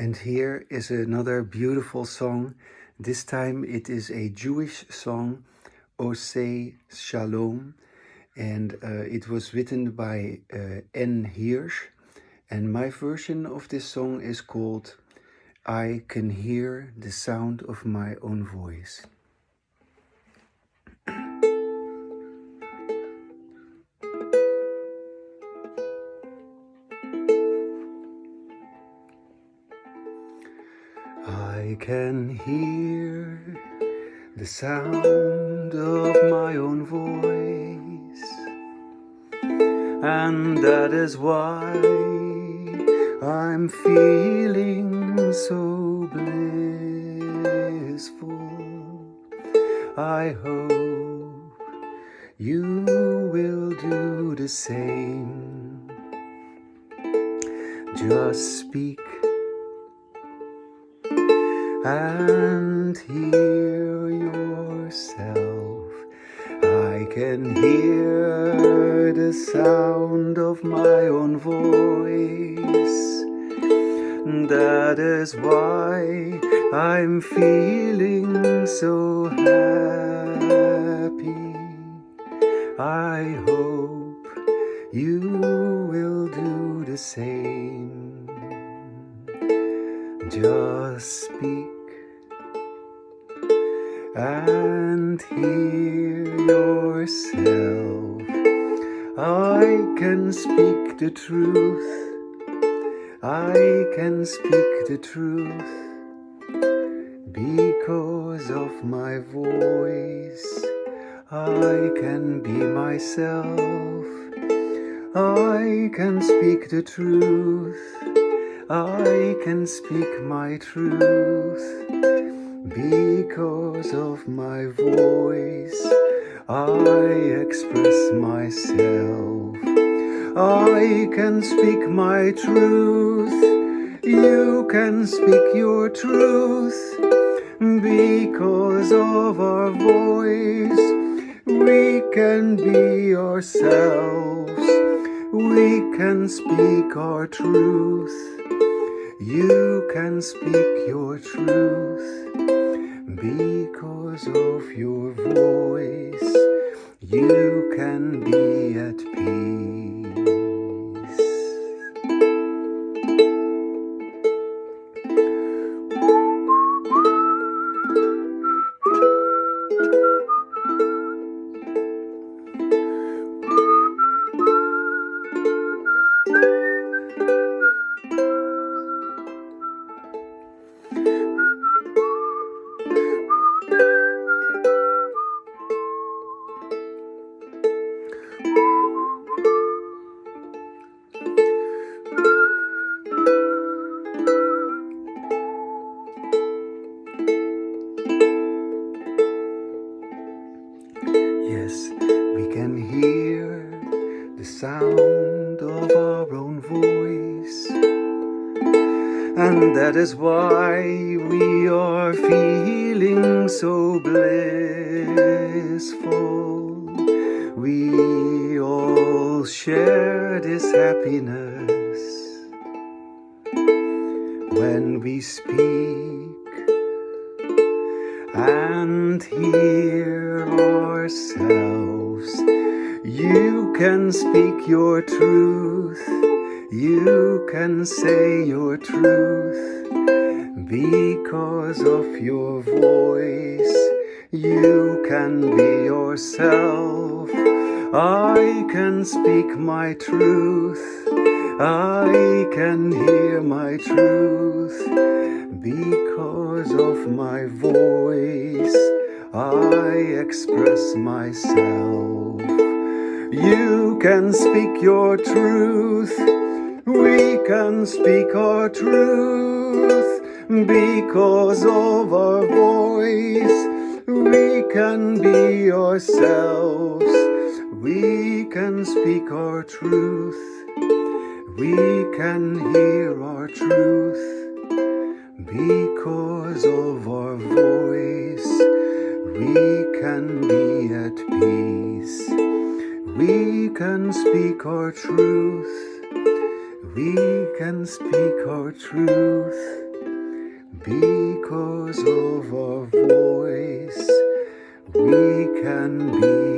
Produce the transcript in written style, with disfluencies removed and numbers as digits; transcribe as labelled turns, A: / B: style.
A: And here is another beautiful song. This time it is a Jewish song, Oseh Shalom, and it was written by N.Hirsch. And my version of this song is called I Can Hear the Sound of My Own Voice. I can hear the sound of my own voice, and that is why I'm feeling so blissful. I hope you will do the same. Just speak and hear yourself. I can hear the sound of my own voice. That is why I'm feeling so happy. I hope you will do the same. Just speak and hear yourself. I can speak the truth. I can speak the truth because of my voice. I can be myself. I can speak the truth. I can speak my truth because of my voice. I express myself. I can speak my truth. You can speak your truth because of our voice. We can be ourselves. We can speak our truth. You can speak your truth because of your voice. You can be at peace. Yes, we can hear the sound of our own voice, and that is why we are feeling so blissful. We all share this happiness when we speak and hear ourselves. You can speak your truth. You can say your truth because of your voice. You can be yourself. I can speak my truth. I can hear my truth because of my voice. I express myself. You can speak your truth. We can speak our truth because of our voice. We can be ourselves. We can speak our truth. We can hear our truth because of our voice. We can be at peace. We can speak our truth. We can speak our truth because of our voice. We can be